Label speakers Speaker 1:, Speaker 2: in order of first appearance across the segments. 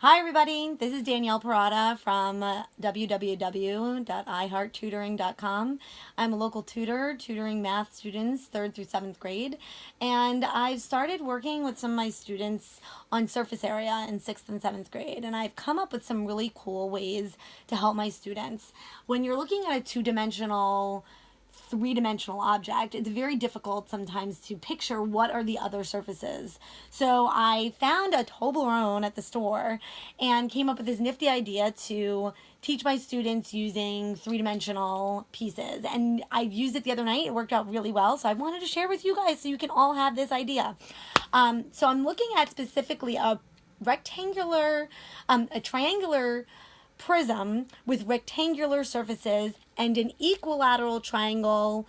Speaker 1: Hi everybody, this is Danielle Parada from www.ihearttutoring.com. I'm a local tutor, tutoring math students 3rd through 7th grade, and I've started working with some of my students on surface area in 6th and 7th grade, and I've come up with some really cool ways to help my students. When you're looking at a two-dimensional, three-dimensional object, it's very difficult sometimes to picture what are the other surfaces. So I found a Toblerone at the store and came up with this nifty idea to teach my students using three-dimensional pieces. And I used it the other night. It worked out really well. So I wanted to share with you guys so you can all have this idea. So I'm looking at specifically a triangular prism with rectangular surfaces and an equilateral triangle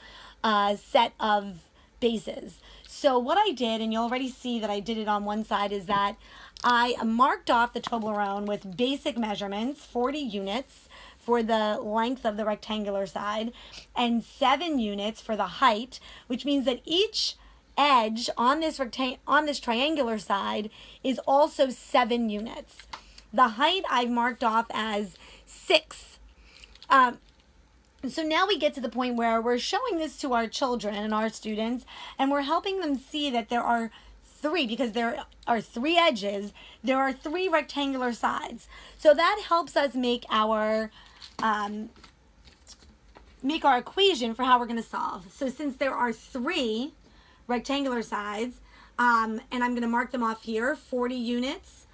Speaker 1: set of bases. So what I did, and you'll already see that I did it on one side, is that I marked off the Toblerone with basic measurements, 40 units for the length of the rectangular side and 7 units for the height, which means that each edge on this triangular side is also 7 units. The height I've marked off as 6. So now we get to the point where we're showing this to our children and our students, and we're helping them see that there are 3, because there are 3 edges, there are 3 rectangular sides. So that helps us make our equation for how we're going to solve. So since there are 3 rectangular sides, and I'm going to mark them off here, 40 units.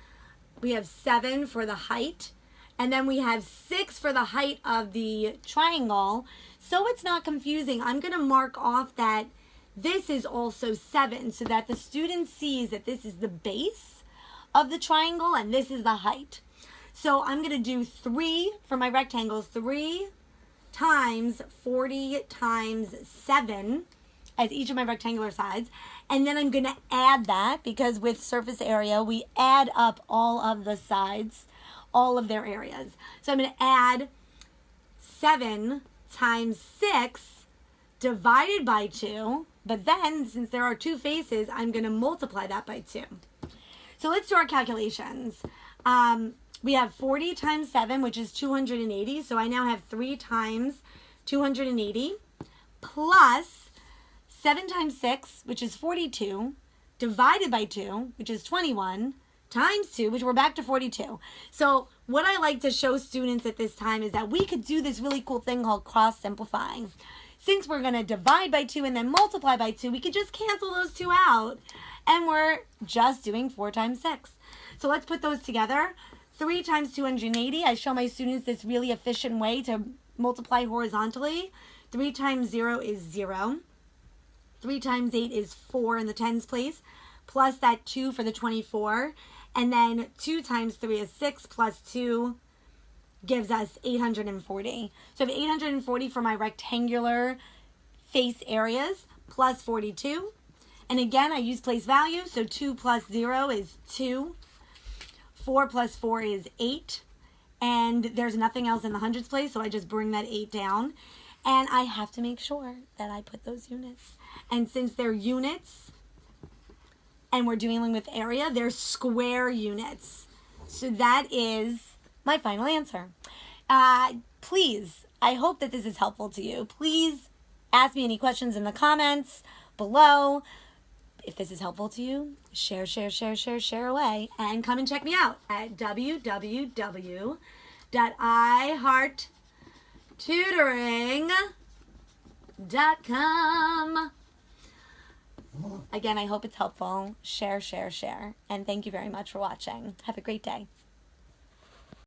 Speaker 1: We have 7 for the height, and then we have 6 for the height of the triangle. So it's not confusing, I'm going to mark off that this is also 7 so that the student sees that this is the base of the triangle and this is the height. So I'm going to do 3 for my rectangles, 3 times 40 times 7 as each of my rectangular sides. And then I'm going to add that, because with surface area, we add up all of the sides, all of their areas. So I'm going to add 7 times 6 divided by 2. But then, since there are 2 faces, I'm going to multiply that by 2. So let's do our calculations. We have 40 times 7, which is 280. So I now have 3 times 280 plus 7 times 6, which is 42, divided by 2, which is 21, times 2, which we're back to 42. So what I like to show students at this time is that we could do this really cool thing called cross-simplifying. Since we're going to divide by 2 and then multiply by 2, we could just cancel those 2 out, and we're just doing 4 times 6. So let's put those together. 3 times 280, I show my students this really efficient way to multiply horizontally. 3 times 0 is 0. 3 times 8 is 4 in the tens place, plus that 2 for the 24. And then 2 times 3 is 6, plus 2 gives us 840. So I have 840 for my rectangular face areas, plus 42. And again, I use place value, so 2 plus 0 is 2. 4 plus 4 is 8. And there's nothing else in the hundreds place, so I just bring that 8 down. And I have to make sure that I put those units. And since they're units and we're dealing with area, they're square units. So that is my final answer. Please, I hope that this is helpful to you. Please ask me any questions in the comments below. If this is helpful to you, share away. And come and check me out at www.ihearttutoring.com. Again, I hope it's helpful. Share. And thank you very much for watching. Have a great day.